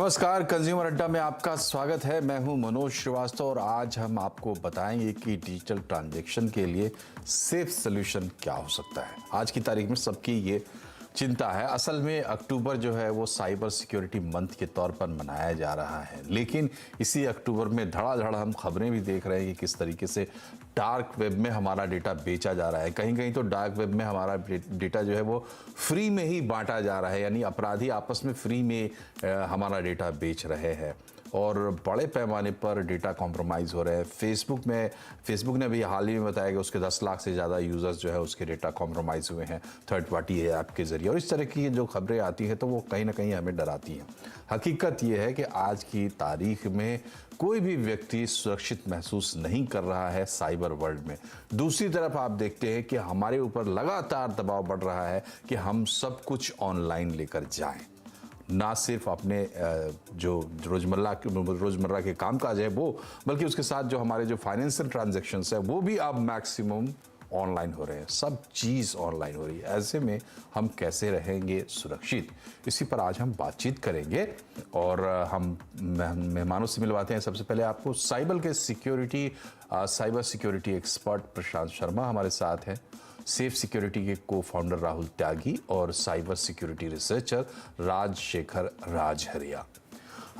नमस्कार, कंज्यूमर अड्डा में आपका स्वागत है। मैं हूं मनोज श्रीवास्तव और आज हम आपको बताएंगे कि डिजिटल ट्रांजैक्शन के लिए सेफ सॉल्यूशन क्या हो सकता है। आज की तारीख में सबकी ये चिंता है। असल में अक्टूबर जो है वो साइबर सिक्योरिटी मंथ के तौर पर मनाया जा रहा है, लेकिन इसी अक्टूबर में धड़ाधड़ हम खबरें भी देख रहे हैं कि किस तरीके से डार्क वेब में हमारा डेटा बेचा जा रहा है। कहीं कहीं तो डार्क वेब में हमारा डेटा जो है वो फ्री में ही बांटा जा रहा है, यानी अपराधी आपस में फ्री में हमारा डेटा बेच रहे हैं और बड़े पैमाने पर डेटा कॉम्प्रोमाइज़ हो रहे हैं। फेसबुक ने भी हाल ही में बताया कि उसके 10 लाख से ज़्यादा यूज़र्स जो है उसके डेटा कॉम्प्रोमाइज़ हुए हैं थर्ड पार्टी ऐप के ज़रिए। और इस तरह की जो खबरें आती हैं तो वो कहीं ना कहीं हमें डराती हैं। हकीकत ये है कि आज की तारीख में कोई भी व्यक्ति सुरक्षित महसूस नहीं कर रहा है साइबर वर्ल्ड में। दूसरी तरफ आप देखते हैं कि हमारे ऊपर लगातार दबाव बढ़ रहा है कि हम सब कुछ ऑनलाइन लेकर जाएं, ना सिर्फ अपने जो रोज़मर्रा के कामकाज है वो, बल्कि उसके साथ जो हमारे जो फाइनेंशियल ट्रांजैक्शंस है वो भी अब मैक्सिमम ऑनलाइन हो रहे हैं। सब चीज़ ऑनलाइन हो रही है। ऐसे में हम कैसे रहेंगे सुरक्षित, इसी पर आज हम बातचीत करेंगे और हम मेहमानों से मिलवाते हैं। सबसे पहले आपको साइबर सिक्योरिटी एक्सपर्ट प्रशांत शर्मा हमारे साथ हैं, सेफ सिक्योरिटी के को फाउंडर राहुल त्यागी और cyber security researcher Rajshekhar Rajahariya.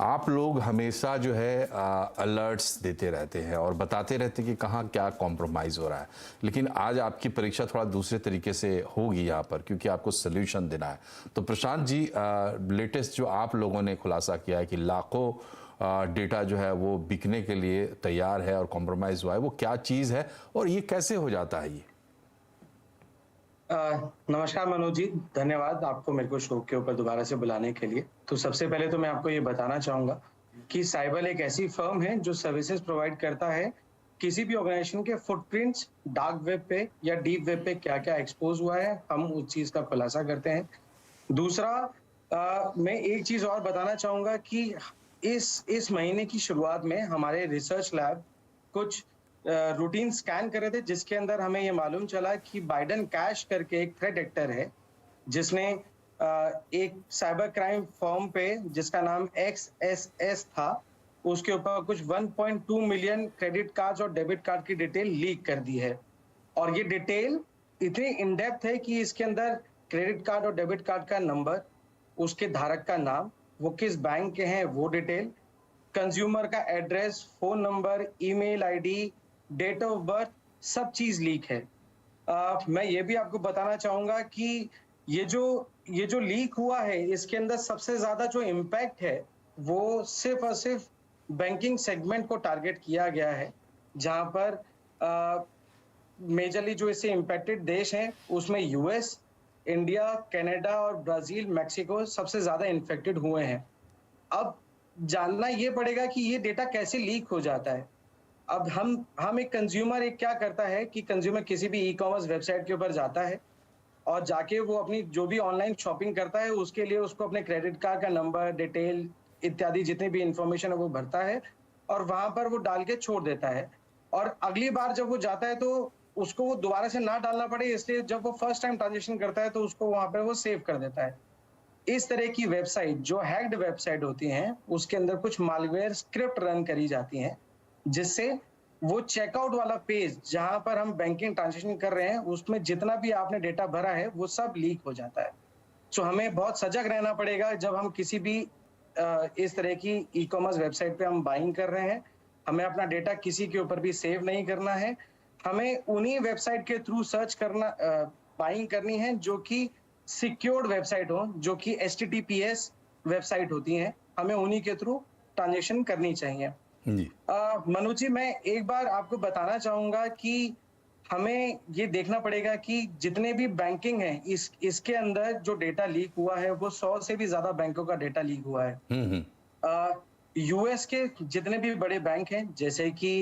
आप लोग हमेशा जो है अलर्ट्स देते रहते हैं और बताते रहते हैं कि कहाँ क्या कॉम्प्रोमाइज़ हो रहा है, लेकिन आज आपकी परीक्षा थोड़ा दूसरे तरीके से होगी यहाँ पर, क्योंकि आपको सोल्यूशन देना है। तो प्रशांत जी, लेटेस्ट जो आप लोगों ने खुलासा किया है कि लाखों डेटा जो है वो बिकने के लिए तैयार है और कॉम्प्रोमाइज़ हुआ है, वो क्या चीज़ है और ये कैसे हो जाता है? ये नमस्कार मनोज जी, धन्यवाद आपको मेरे को शो के ऊपर दोबारा से बुलाने के लिए। तो सबसे पहले तो मैं आपको ये बताना चाहूँगा कि साइबर एक ऐसी फर्म है जो सर्विसेज प्रोवाइड करता है किसी भी ऑर्गेनाइजेशन के फुटप्रिंट्स डार्क वेब पे या डीप वेब पे क्या-क्या एक्सपोज हुआ है, हम उस चीज़ का खुलासा करते हैं। दूसरा, मैं एक चीज़ और बताना चाहूँगा कि इस महीने की शुरुआत में हमारे रिसर्च लैब कुछ रूटीन स्कैन कर रहे थे, जिसके अंदर हमें ये मालूम चला कि बाइडन कैश करके एक थ्रेट एक्टर है, जिसने एक साइबर क्राइम फर्म पे जिसका नाम XSS था, उसके ऊपर कुछ 1.2 मिलियन क्रेडिट कार्ड्स और डेबिट कार्ड की डिटेल लीक कर दी है। और ये डिटेल इतनी इन डेप्थ है कि इसके अंदर क्रेडिट कार्ड और डेबिट कार्ड का नंबर, उसके धारक का नाम, वो किस बैंक के हैं वो डिटेल, कंज्यूमर का address, phone number, email ID, date of birth, सब चीज लीक है। मैं ये भी आपको बताना चाहूंगा कि ये जो लीक हुआ है, इसके अंदर सबसे ज्यादा जो इम्पैक्ट है वो सिर्फ और सिर्फ बैंकिंग सेगमेंट को टारगेट किया गया है, जहां पर मेजरली जो इससे इम्पैक्टेड देश हैं उसमें यूएस, इंडिया, कनाडा और ब्राजील, मैक्सिको सबसे ज्यादा इन्फेक्टेड हुए हैं। अब जानना ये पड़ेगा कि ये डेटा कैसे लीक हो जाता है। अब हम एक कंज्यूमर एक क्या करता है कि कंज्यूमर किसी भी ई कॉमर्स वेबसाइट के ऊपर जाता है और जाके वो अपनी जो भी ऑनलाइन शॉपिंग करता है उसके लिए उसको अपने क्रेडिट कार्ड का नंबर, डिटेल इत्यादि जितनी भी इंफॉर्मेशन है वो भरता है और वहां पर वो डाल के छोड़ देता है। और अगली बार जब वो जाता है तो उसको वो दोबारा से ना डालना पड़े, इसलिए जब वो फर्स्ट टाइम ट्रांजेक्शन करता है तो उसको वहां पर वो सेव कर देता है। इस तरह की वेबसाइट जो हैक्ड वेबसाइट होती हैं, उसके अंदर कुछ मालवेयर स्क्रिप्ट रन करी जाती हैं, जिससे वो चेकआउट वाला पेज जहां पर हम बैंकिंग ट्रांजैक्शन कर रहे हैं उसमें जितना भी आपने डेटा भरा है वो सब लीक हो जाता है। सो हमें बहुत सजग रहना पड़ेगा जब हम किसी भी इस तरह की ई कॉमर्स वेबसाइट पे हम बाइंग कर रहे हैं। हमें अपना डेटा किसी के ऊपर भी सेव नहीं करना है। हमें उन्हीं वेबसाइट के थ्रू सर्च करना, बाइंग करनी है जो कि सिक्योर्ड वेबसाइट हो, जो कि HTTPS वेबसाइट होती हैं, हमें उन्हीं के थ्रू ट्रांजैक्शन करनी चाहिए। जी। मनोज जी, मैं एक बार आपको बताना चाहूंगा कि हमें ये देखना पड़ेगा कि जितने भी बैंकिंग है इसके अंदर जो डेटा लीक हुआ है वो 100 से भी ज्यादा बैंकों का डेटा लीक हुआ है। यूएस के जितने भी बड़े बैंक हैं जैसे कि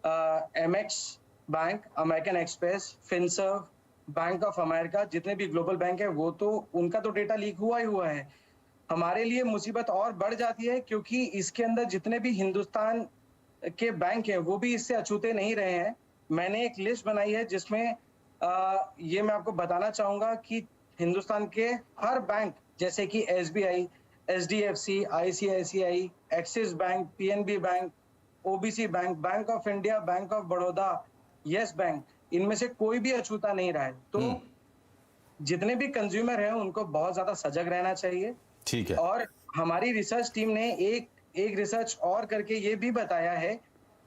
MX bank, American express, Finserv, bank of America, जितने भी ग्लोबल बैंक है वो तो उनका तो डेटा लीक हुआ ही हुआ है। हमारे लिए मुसीबत और बढ़ जाती है क्योंकि इसके अंदर जितने भी हिंदुस्तान के बैंक हैं वो भी इससे अछूते नहीं रहे हैं। मैंने एक लिस्ट बनाई है जिसमें ये मैं आपको बताना चाहूंगा कि हिंदुस्तान के हर बैंक जैसे कि SBI, HDFC, ICICI, axis bank, PNB bank, OBC bank, bank of India, bank of Baroda, yes bank, इनमें से कोई भी अछूता नहीं रहा है। तो जितने भी कंज्यूमर हैं उनको बहुत ज्यादा सजग रहना चाहिए। ठीक है। और हमारी रिसर्च टीम ने एक रिसर्च और करके ये भी बताया है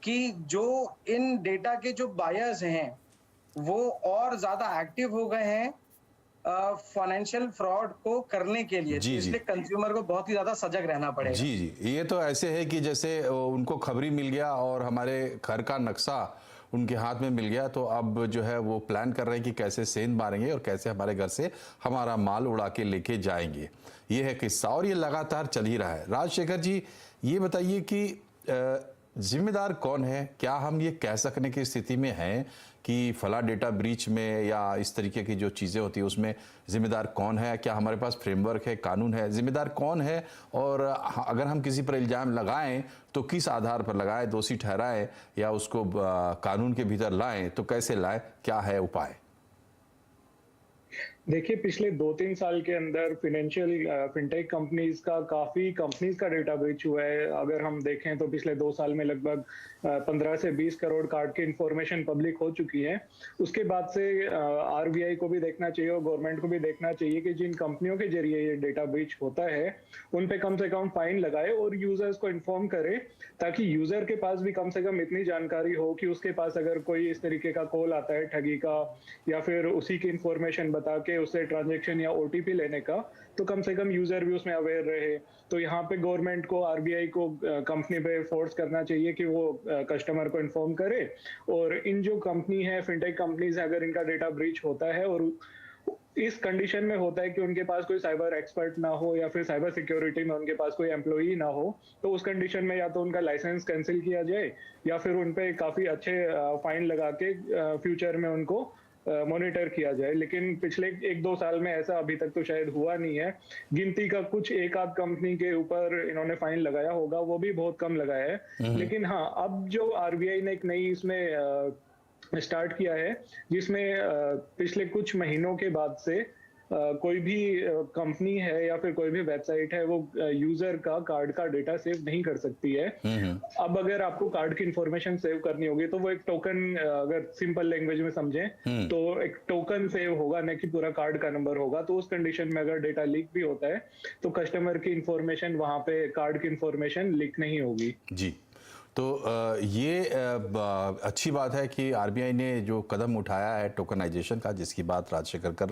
कि जो इन डेटा के जो बायर्स हैं वो और ज्यादा एक्टिव हो गए हैं फाइनेंशियल फ्रॉड को करने के लिए। जी, इसलिए कंज्यूमर को बहुत ही ज्यादा सजग रहना पड़ेगा। जी जी, ये तो ऐसे है कि जैसे उनको खबरी मिल गया और हमारे घर का नक्शा उनके हाथ में मिल गया, तो अब जो है वो प्लान कर रहे हैं कि कैसे सेंध मारेंगे और कैसे हमारे घर से हमारा माल उड़ा के लेके जाएंगे। ये है किस्सा और ये लगातार चल ही रहा है। राजशेखर जी, ये बताइए कि जिम्मेदार कौन है? क्या हम ये कह सकने की स्थिति में हैं कि फला डेटा ब्रीच में या इस तरीके की जो चीज़ें होती है उसमें जिम्मेदार कौन है? क्या हमारे पास फ्रेमवर्क है, कानून है? जिम्मेदार कौन है? और अगर हम किसी पर इल्ज़ाम लगाएं तो किस आधार पर लगाएं, दोषी ठहराएं या उसको कानून के भीतर लाएं तो कैसे लाएं? क्या है उपाय? देखिए, पिछले 2-3 साल के अंदर फिनटेक कंपनीज का काफी कंपनीज का डेटा ब्रीच हुआ है। अगर हम देखें तो पिछले 2 साल में लगभग 15 से 20 करोड़ कार्ड की इंफॉर्मेशन पब्लिक हो चुकी है। उसके बाद से आरबीआई को भी देखना चाहिए और गवर्नमेंट को भी देखना चाहिए कि जिन कंपनियों के जरिए ये डेटा ब्रीच होता है उन पे कम से कम फाइन लगाए और यूजर्स को इन्फॉर्म करे, ताकि यूजर के पास भी कम से कम इतनी जानकारी हो कि उसके पास अगर कोई इस तरीके का कॉल आता है ठगी का या फिर उसी की इंफॉर्मेशन बता के उससे ट्रांजैक्शन या ओटीपी लेने का, तो कम से कम यूजर भी उसमें अवेयर रहे। तो यहाँ पे गवर्नमेंट को, आरबीआई को कंपनी पे फोर्स करना चाहिए कि वो कस्टमर को इन्फॉर्म करे। और इन जो कंपनी है, फिनटेक कंपनीज है, अगर इनका डेटा ब्रीच होता है और इस कंडीशन में होता है कि उनके पास कोई साइबर एक्सपर्ट ना हो या फिर साइबर सिक्योरिटी में उनके पास कोई एम्प्लॉई ना हो, तो उस कंडीशन में या तो उनका लाइसेंस कैंसिल किया जाए या फिर उन पे काफी अच्छे फाइन लगा के फ्यूचर में उनको मॉनिटर किया जाए। लेकिन पिछले 1-2 साल में ऐसा अभी तक तो शायद हुआ नहीं है। गिनती का कुछ एक आध कंपनी के ऊपर इन्होंने फाइन लगाया होगा, वो भी बहुत कम लगाया है। लेकिन हाँ, अब जो आरबीआई ने एक नई इसमें स्टार्ट किया है जिसमें पिछले कुछ महीनों के बाद से कोई भी कंपनी है या फिर कोई भी वेबसाइट है वो यूजर का कार्ड का डेटा सेव नहीं कर सकती है। अब अगर आपको कार्ड की इंफॉर्मेशन सेव करनी होगी तो वो एक टोकन, अगर सिंपल लैंग्वेज में समझें तो एक टोकन सेव होगा, न कि पूरा कार्ड का नंबर होगा। तो उस कंडीशन में अगर डेटा लीक भी होता है तो कस्टमर की इंफॉर्मेशन, वहां पे कार्ड की इंफॉर्मेशन लीक नहीं होगी। जी, तो ये अच्छी बात है कि आरबीआई ने जो कदम उठाया है टोकनाइजेशन का, जिसकी बात राजशेखर कर रहे हैं।